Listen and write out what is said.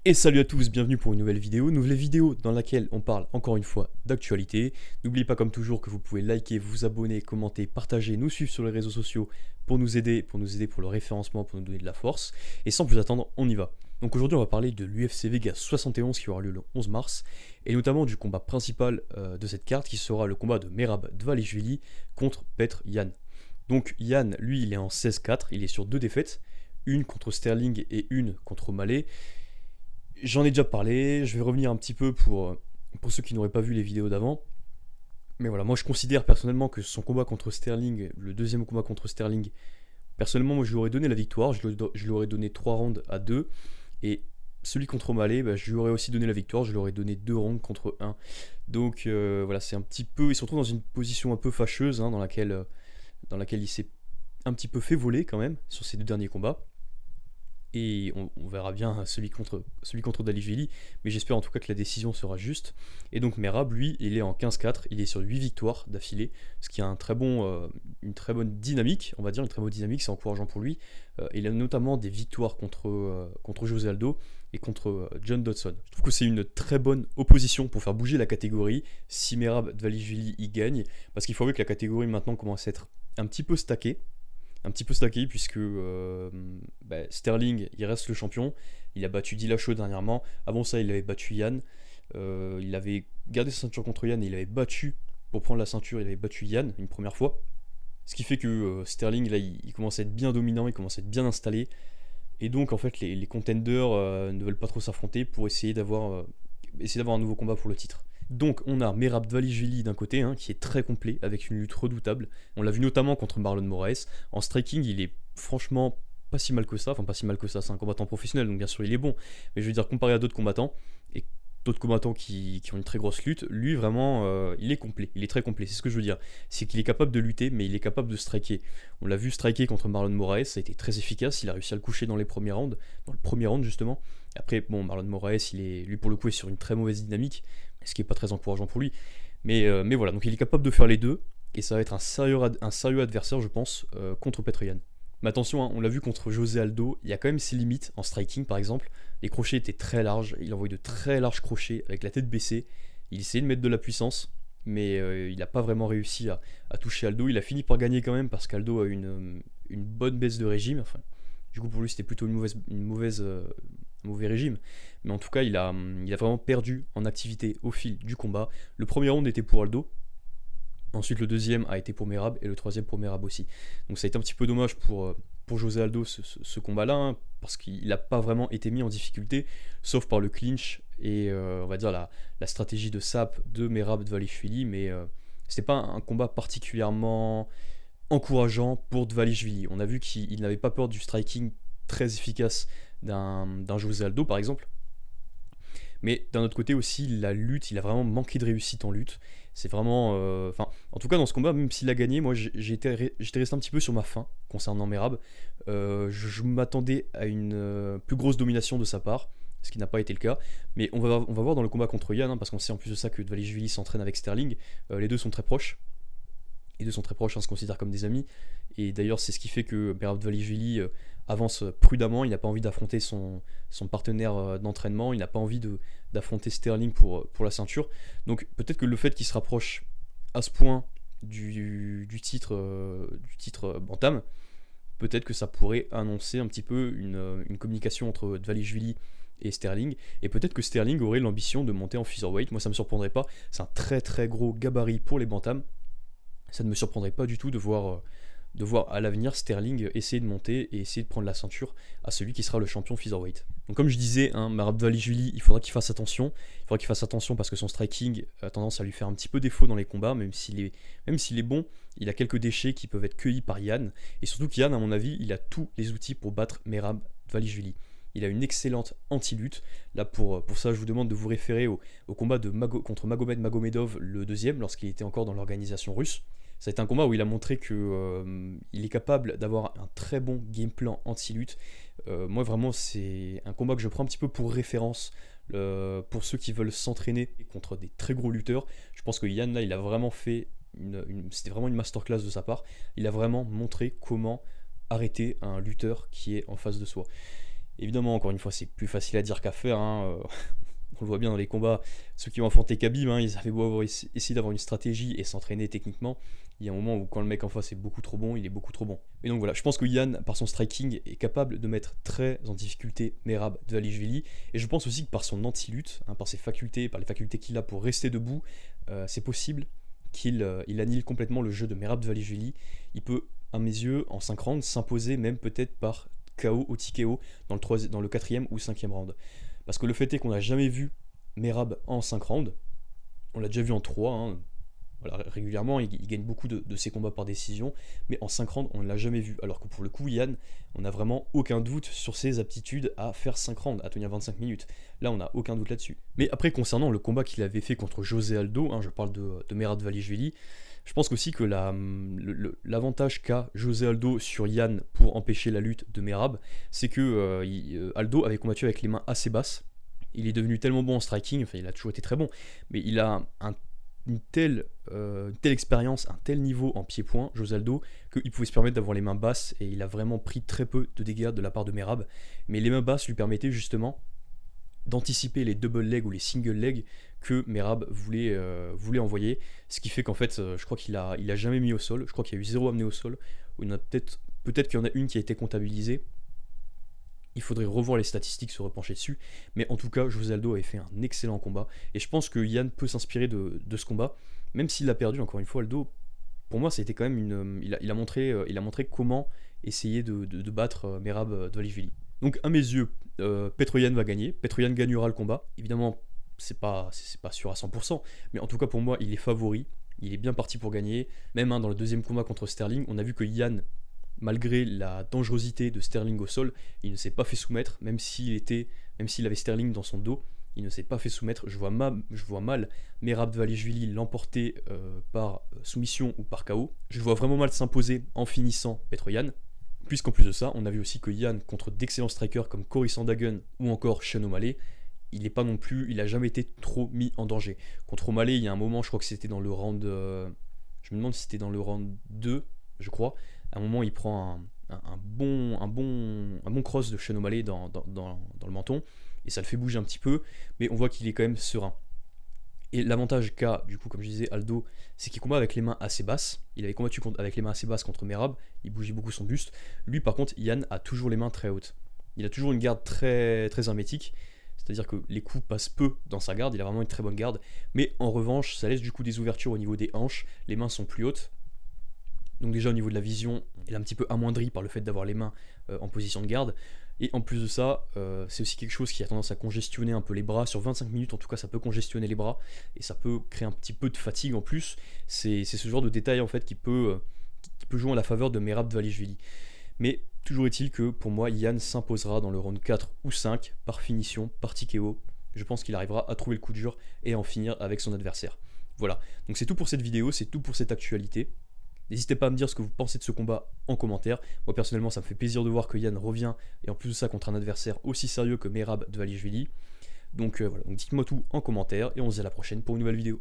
Et salut à tous, bienvenue pour une nouvelle vidéo dans laquelle on parle encore une fois d'actualité. N'oubliez pas comme toujours que vous pouvez liker, vous abonner, commenter, partager, nous suivre sur les réseaux sociaux pour nous aider pour le référencement, pour nous donner de la force. Et sans plus attendre, on y va. Donc aujourd'hui on va parler de l'UFC Vegas 71 qui aura lieu le 11 mars, et notamment du combat principal de cette carte qui sera le combat de Merab Dvalishvili contre Petr Yan. Donc Yan, lui, il est en 16-4, il est sur deux défaites, une contre Sterling et une contre O'Malley. J'en ai déjà parlé, je vais revenir un petit peu pour ceux qui n'auraient pas vu les vidéos d'avant. Mais voilà, moi je considère personnellement que son combat contre Sterling, le deuxième combat contre Sterling, personnellement moi je lui aurais donné la victoire, je lui aurais donné 3 rounds à 2. Et celui contre O'Malley, je lui aurais aussi donné la victoire, je lui aurais donné 2 rounds contre 1. Donc voilà, c'est un petit peu, il se retrouve dans une position un peu fâcheuse, dans laquelle il s'est un petit peu fait voler quand même sur ces deux derniers combats. Et on verra bien celui contre Dvalishvili, mais j'espère en tout cas que la décision sera juste. Et donc Merab, lui, il est en 15-4, il est sur 8 victoires d'affilée, ce qui a une très bonne dynamique, on va dire, une très bonne dynamique, c'est encourageant pour lui. Il a notamment des victoires contre José Aldo et contre John Dodson. Je trouve que c'est une très bonne opposition pour faire bouger la catégorie si Merab Dvalishvili y gagne, parce qu'il faut voir que la catégorie maintenant commence à être un petit peu stacké puisque Sterling il reste le champion, il a battu Dillashaw dernièrement, avant ça il avait battu Yann, il avait gardé sa ceinture contre Yann et il avait battu, pour prendre la ceinture il avait battu Yann une première fois, ce qui fait que Sterling là il commence à être bien dominant, il commence à être bien installé, et donc en fait les contenders ne veulent pas trop s'affronter pour essayer d'avoir un nouveau combat pour le titre. Donc on a Merab Dvalishvili d'un côté, qui est très complet, avec une lutte redoutable. On l'a vu notamment contre Marlon Moraes. En striking, il est franchement pas si mal que ça. Enfin, pas si mal que ça, c'est un combattant professionnel, donc bien sûr il est bon. Mais je veux dire, comparé à d'autres combattants, et d'autres combattants qui ont une très grosse lutte, lui vraiment, il est complet. Il est très complet, c'est ce que je veux dire. C'est qu'il est capable de lutter, mais il est capable de striker. On l'a vu striker contre Marlon Moraes, ça a été très efficace. Il a réussi à le coucher dans le premier round justement. Après, bon, Marlon Moraes, lui pour le coup est sur une très mauvaise dynamique, ce qui n'est pas très encourageant pour lui. Mais voilà, donc il est capable de faire les deux, et ça va être un sérieux adversaire, je pense, contre Petr Yan. Mais attention, on l'a vu contre José Aldo, il y a quand même ses limites en striking par exemple. Les crochets étaient très larges, il envoyait de très larges crochets avec la tête baissée. Il essayait de mettre de la puissance, mais il n'a pas vraiment réussi à toucher Aldo. Il a fini par gagner quand même parce qu'Aldo a une bonne baisse de régime. Enfin, du coup, pour lui, c'était plutôt un mauvais régime. Mais en tout cas, il a vraiment perdu en activité au fil du combat. Le premier round était pour Aldo. Ensuite, le deuxième a été pour Merab et le troisième pour Merab aussi. Donc ça a été un petit peu dommage pour José Aldo ce combat-là, parce qu'il n'a pas vraiment été mis en difficulté, sauf par le clinch et on va dire la stratégie de sap de Merab Dvalishvili, mais c'était pas un combat particulièrement encourageant pour Dvalishvili. On a vu qu'il n'avait pas peur du striking très efficace d'un José Aldo par exemple. Mais d'un autre côté aussi, la lutte, il a vraiment manqué de réussite en lutte. C'est vraiment. En tout cas, dans ce combat, même s'il a gagné, moi j'étais resté un petit peu sur ma faim concernant Merab. Je m'attendais à une plus grosse domination de sa part, ce qui n'a pas été le cas. Mais on va voir dans le combat contre Yann, parce qu'on sait en plus de ça que Dvalishvili s'entraîne avec Sterling. Les deux sont très proches. Les deux sont très proches, se considèrent comme des amis. Et d'ailleurs, c'est ce qui fait que Merab Dvalishvili avance prudemment. Il n'a pas envie d'affronter son partenaire d'entraînement. Il n'a pas envie d'affronter Sterling pour la ceinture. Donc peut-être que le fait qu'il se rapproche à ce point du titre Bantam, peut-être que ça pourrait annoncer un petit peu une communication entre Dvalishvili et Sterling, et peut-être que Sterling aurait l'ambition de monter en featherweight. Moi ça me surprendrait pas, c'est un très très gros gabarit pour les Bantams. Ça ne me surprendrait pas du tout de voir à l'avenir Sterling essayer de monter et essayer de prendre la ceinture à celui qui sera le champion featherweight. Donc comme je disais, Merab Dvalishvili, il faudra qu'il fasse attention. Il faudra qu'il fasse attention parce que son striking a tendance à lui faire un petit peu défaut dans les combats, même s'il est bon, il a quelques déchets qui peuvent être cueillis par Yann. Et surtout qu'Yann, à mon avis, il a tous les outils pour battre Merab Dvalishvili. Il a une excellente anti-lutte. Là, pour ça, je vous demande de vous référer au combat contre Magomed Magomedov, le deuxième, lorsqu'il était encore dans l'organisation russe. Ça a été un combat où il a montré qu'il est capable d'avoir un très bon game plan anti-lutte. Moi, vraiment, c'est un combat que je prends un petit peu pour référence pour ceux qui veulent s'entraîner contre des très gros lutteurs. Je pense que Yann, là, il a vraiment fait c'était vraiment une masterclass de sa part. Il a vraiment montré comment arrêter un lutteur qui est en face de soi. Évidemment, encore une fois, c'est plus facile à dire qu'à faire, hein. On le voit bien dans les combats, ceux qui ont affronté Khabib, hein, ils avaient beau avoir essayé d'avoir une stratégie et s'entraîner techniquement. Il y a un moment où quand le mec en face est beaucoup trop bon, il est beaucoup trop bon. Et donc voilà, je pense que Yann, par son striking, est capable de mettre très en difficulté Merab Dvalishvili. Et je pense aussi que par son anti-lutte, hein, par ses facultés, par les facultés qu'il a pour rester debout, c'est possible qu'il annule complètement le jeu de Merab Dvalishvili. Il peut, à mes yeux, en 5 rounds, s'imposer même peut-être par KO ou TKO dans le 4e ou 5e round. Parce que le fait est qu'on n'a jamais vu Merab en 5 rounds, on l'a déjà vu en 3, hein. Voilà, régulièrement il gagne beaucoup de ses combats par décision, mais en 5 rounds on ne l'a jamais vu, alors que pour le coup Yann, on n'a vraiment aucun doute sur ses aptitudes à faire 5 rounds, à tenir 25 minutes, là on n'a aucun doute là-dessus. Mais après concernant le combat qu'il avait fait contre José Aldo, hein, je parle de Merab Dvalishvili, je pense aussi que l'avantage qu'a José Aldo sur Yann pour empêcher la lutte de Merab, c'est que Aldo avait combattu avec les mains assez basses. Il est devenu tellement bon en striking, enfin il a toujours été très bon, mais il a une telle expérience, un tel niveau en pied-point, José Aldo, qu'il pouvait se permettre d'avoir les mains basses, et il a vraiment pris très peu de dégâts de la part de Merab. Mais les mains basses lui permettaient justement d'anticiper les double legs ou les single legs que Merab voulait envoyer, ce qui fait qu'en fait, je crois qu'il a jamais mis au sol, je crois qu'il y a eu 0 amené au sol, ou peut-être qu'il y en a une qui a été comptabilisée. Il faudrait revoir les statistiques, se repencher dessus, mais en tout cas, José Aldo avait fait un excellent combat, et je pense que Yann peut s'inspirer de ce combat, même s'il l'a perdu, encore une fois, Aldo, pour moi, c'était quand même il a montré comment essayer de battre Merab Dvalishvili. Donc à mes yeux, Petroyan va gagner, Petroyan gagnera le combat, évidemment, c'est pas sûr à 100%, mais en tout cas pour moi, il est favori, il est bien parti pour gagner, même hein, dans le deuxième combat contre Sterling, on a vu que Yann, malgré la dangerosité de Sterling au sol, il ne s'est pas fait soumettre, même s'il avait Sterling dans son dos, il ne s'est pas fait soumettre. Je vois mal Merab Dvalishvili l'emporter par soumission ou par KO. Je vois vraiment mal s'imposer en finissant Petroyan. Puisqu'en plus de ça, on a vu aussi que Yann, contre d'excellents strikers comme Cory Sandhagen ou encore Sean O'Malley, il a jamais été trop mis en danger. Contre O'Malley, il y a un moment, je crois que c'était dans le round... je me demande si c'était dans le round 2, je crois. À un moment, il prend un bon cross de Sean O'Malley dans le menton, et ça le fait bouger un petit peu, mais on voit qu'il est quand même serein. Et l'avantage qu'a, du coup, comme je disais, Aldo, c'est qu'il combat avec les mains assez basses. Il avait combattu avec les mains assez basses contre Merab, il bougeait beaucoup son buste. Lui, par contre, Yann a toujours les mains très hautes. Il a toujours une garde très, très hermétique, c'est-à-dire que les coups passent peu dans sa garde, il a vraiment une très bonne garde, mais en revanche, ça laisse du coup des ouvertures au niveau des hanches, les mains sont plus hautes. Donc déjà au niveau de la vision, elle est un petit peu amoindrie par le fait d'avoir les mains en position de garde. Et en plus de ça, c'est aussi quelque chose qui a tendance à congestionner un peu les bras. Sur 25 minutes, en tout cas, ça peut congestionner les bras. Et ça peut créer un petit peu de fatigue en plus. C'est ce genre de détail en fait qui peut jouer en la faveur de Merab Dvalishvili. Mais toujours est-il que pour moi, Yann s'imposera dans le round 4 ou 5 par finition, par TKO. Je pense qu'il arrivera à trouver le coup dur et à en finir avec son adversaire. Voilà, donc c'est tout pour cette vidéo, c'est tout pour cette actualité. N'hésitez pas à me dire ce que vous pensez de ce combat en commentaire. Moi personnellement, ça me fait plaisir de voir que Yann revient, et en plus de ça contre un adversaire aussi sérieux que Merab Dvalishvili. Donc voilà, donc dites-moi tout en commentaire, et on se dit à la prochaine pour une nouvelle vidéo.